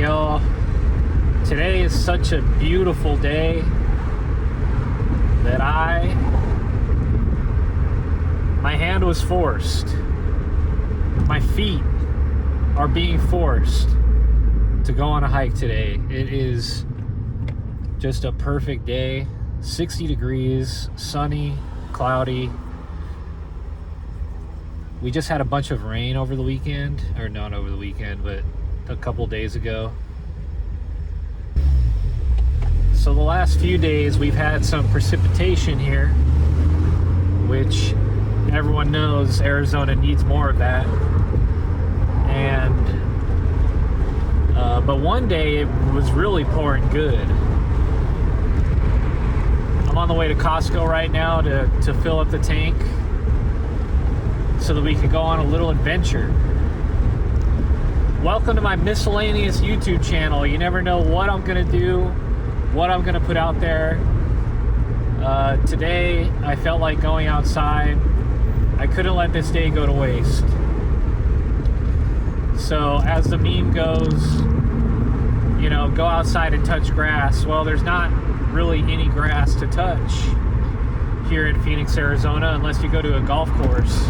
Yo, today is such a beautiful day that my hand was forced. My feet are being forced to go on a hike today. It is just a perfect day. 60 degrees, sunny, cloudy. We just had a bunch of rain over the weekend, or not over the weekend, but a couple days ago. So the last few days we've had some precipitation here, which everyone knows Arizona needs more of that. And but one day it was really pouring good. I'm on the way to Costco right now to fill up the tank so that we can go on a little adventure. Welcome to my miscellaneous YouTube channel. You never know what I'm gonna do, what I'm gonna put out there. Today I felt like going outside. I couldn't let this day go to waste. So as the meme goes, you know, go outside and touch grass. Well, there's not really any grass to touch here in Phoenix, Arizona, unless you go to a golf course.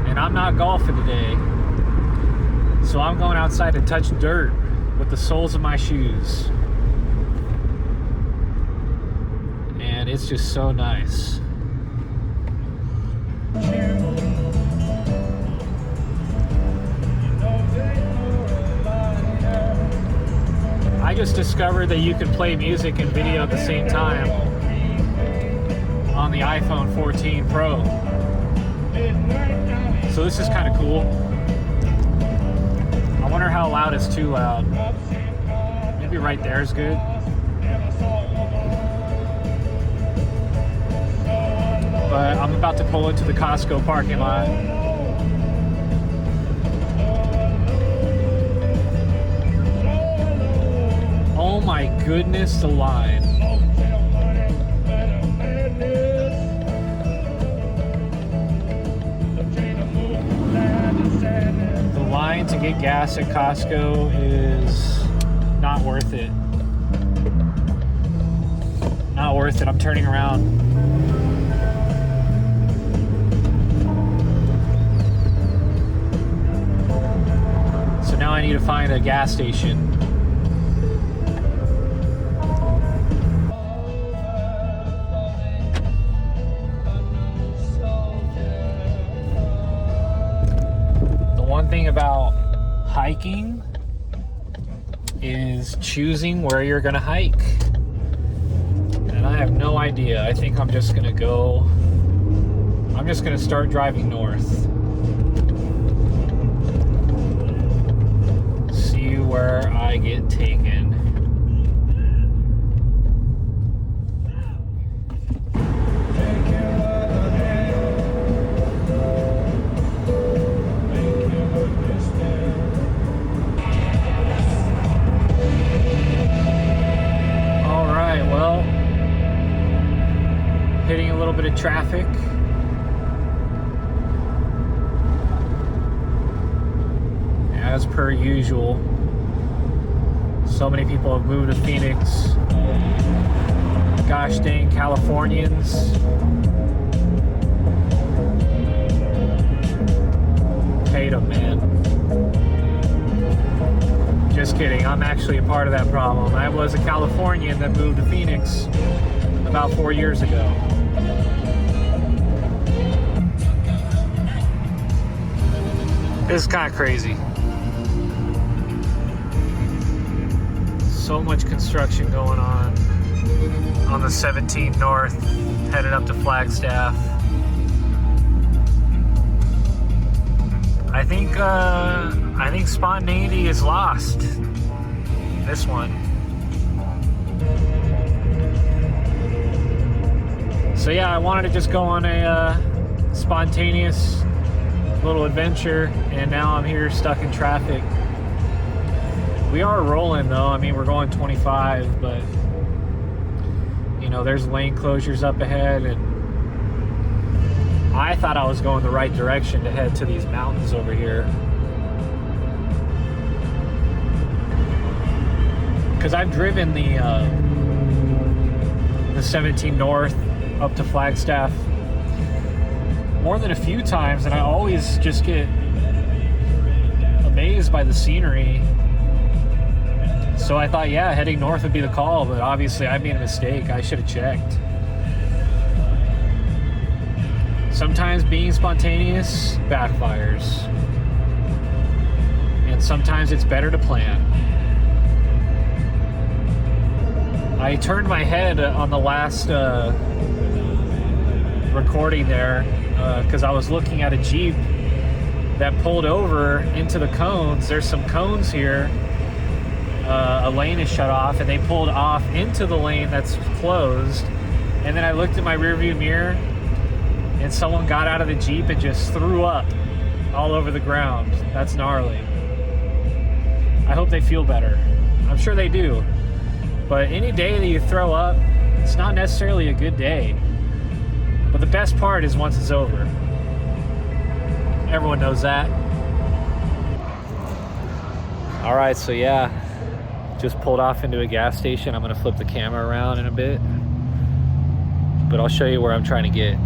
And I'm not golfing today. So I'm going outside to touch dirt with the soles of my shoes. And it's just so nice. I just discovered that you can play music and video at the same time on the iPhone 14 Pro. So this is kind of cool. I wonder how loud it's too loud. Maybe right there is good. But I'm about to pull into the Costco parking lot. Oh my goodness, the line. The line to get gas at Costco is not worth it. Not worth it. I'm turning around. So now I need to find a gas station. One thing about hiking is choosing where you're gonna hike. And I have no idea. I think I'm just gonna start driving north. See where I get taken. Hitting a little bit of traffic. As per usual. So many people have moved to Phoenix. Gosh dang Californians. Hate them, man. Just kidding. I'm actually a part of that problem. I was a Californian that moved to Phoenix about 4 years ago. It's kind of crazy. So much construction going on the 17 North, headed up to Flagstaff. I think spontaneity is lost. This one. So yeah, I wanted to just go on a spontaneous little adventure, and now I'm here stuck in traffic. We are rolling though. I mean, we're going 25, but you know, there's lane closures up ahead, and I thought I was going the right direction to head to these mountains over here. because I've driven the 17 North up to Flagstaff more than a few times, and I always just get amazed by the scenery. So I thought, yeah, heading north would be the call, but obviously I made a mistake. I should have checked. Sometimes being spontaneous backfires, and sometimes it's better to plan. I turned my head on the last recording there because I was looking at a Jeep that pulled over into the cones. There's some cones here. A lane is shut off, and they pulled off into the lane that's closed. And then I looked at my rearview mirror, and someone got out of the Jeep and just threw up all over the ground. That's gnarly. I hope they feel better. I'm sure they do. But any day that you throw up, it's not necessarily a good day. But the best part is once it's over. Everyone knows that. All right, so yeah, just pulled off into a gas station. I'm gonna flip the camera around in a bit, but I'll show you where I'm trying to get.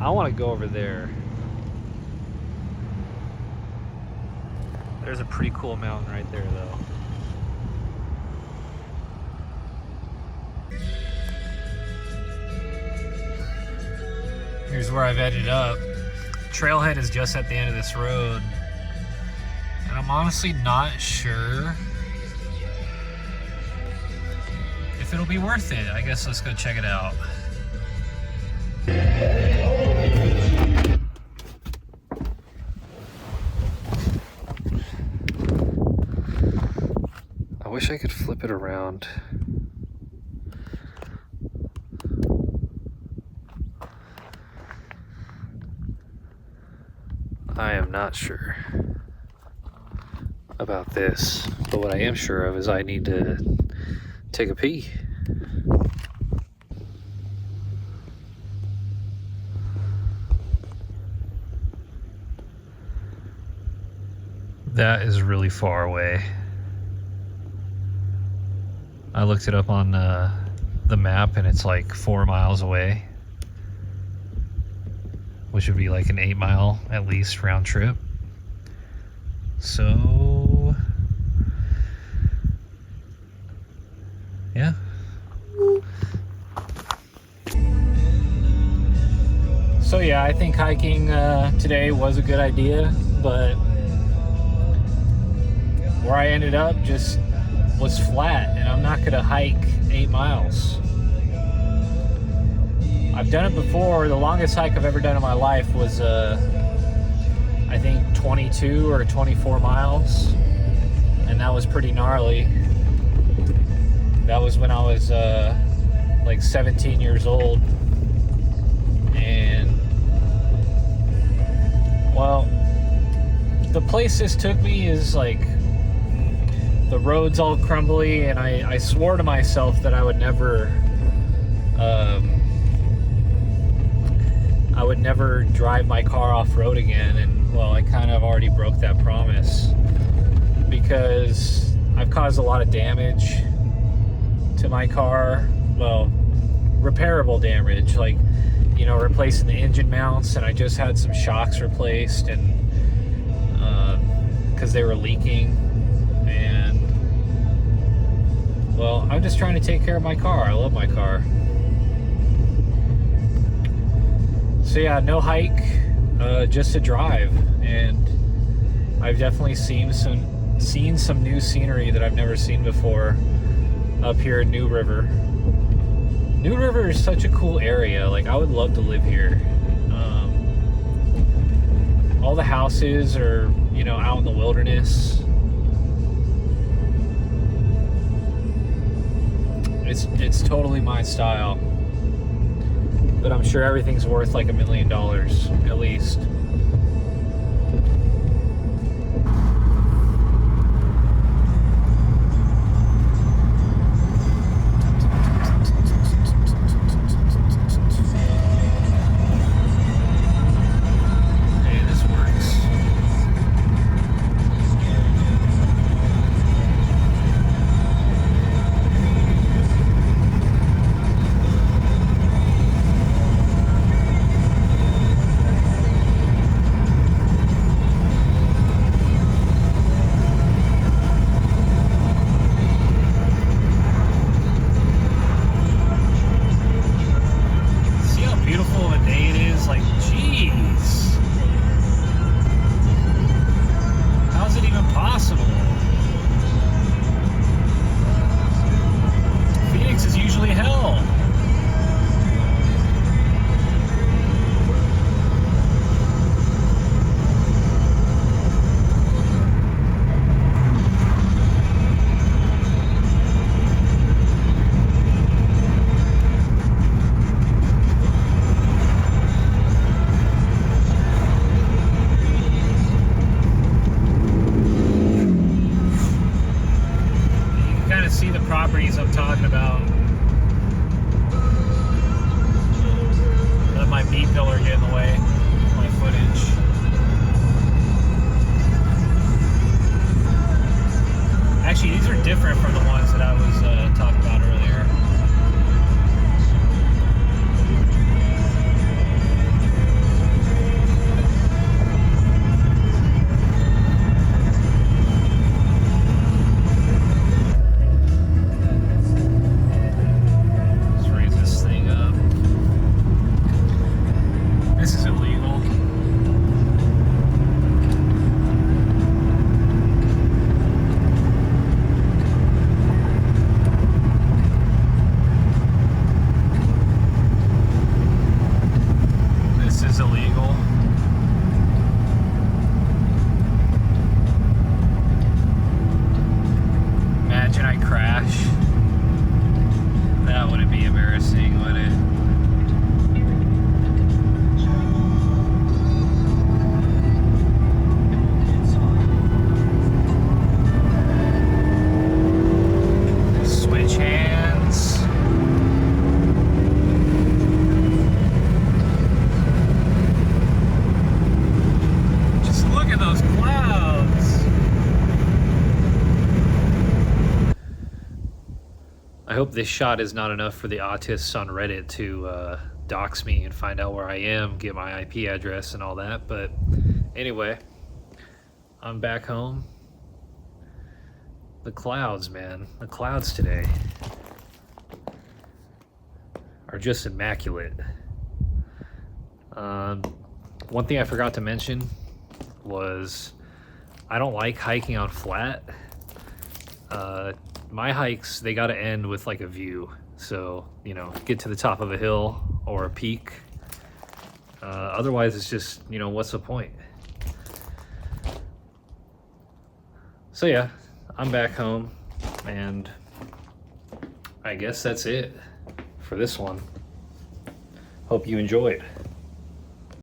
I wanna go over there. There's a pretty cool mountain right there though. Here's where I've ended up. Trailhead is just at the end of this road. And I'm honestly not sure if it'll be worth it. I guess let's go check it out. I wish I could flip it around. I am not sure about this, but what I am sure of is I need to take a pee. That is really far away. I looked it up on the map and it's like 4 miles away, which would be like an 8-mile at least round trip. So yeah. So yeah, I think hiking today was a good idea, but where I ended up just was flat, and I'm not gonna hike 8 miles. I've done it before. The longest hike I've ever done in my life was I think 22 or 24 miles, and that was pretty gnarly. That was when I was like 17 years old, and well, the place this took me is like, the road's all crumbly, and I swore to myself that I would never drive my car off-road again, and well, I kind of already broke that promise because I've caused a lot of damage to my car. Well, repairable damage, like, you know, replacing the engine mounts, and I just had some shocks replaced, and because they were leaking. And well, I'm just trying to take care of my car. I love my car. So yeah, no hike, just a drive, and I've definitely seen some new scenery that I've never seen before up here in New River. New River is such a cool area. Like, I would love to live here. All the houses are, you know, out in the wilderness. It's totally my style, but I'm sure everything's worth like $1 million at least. Hey, this works. in the way of my footage. Actually, these are different from the ones that I was talking about earlier. Let's raise this thing up. This is illegal. This is illegal. Imagine I crash. That wouldn't be embarrassing, would it? Switch hands. Just look at those clouds. I hope this shot is not enough for the autists on Reddit to dox me and find out where I am, get my IP address and all that. But anyway, I'm back home. The clouds, man. The clouds today are just immaculate. One thing I forgot to mention was I don't like hiking on flat. My hikes, they gotta end with like a view. So, you know, get to the top of a hill or a peak. Otherwise, it's just, you know, what's the point? So yeah, I'm back home, and I guess that's it for this one. Hope you enjoyed.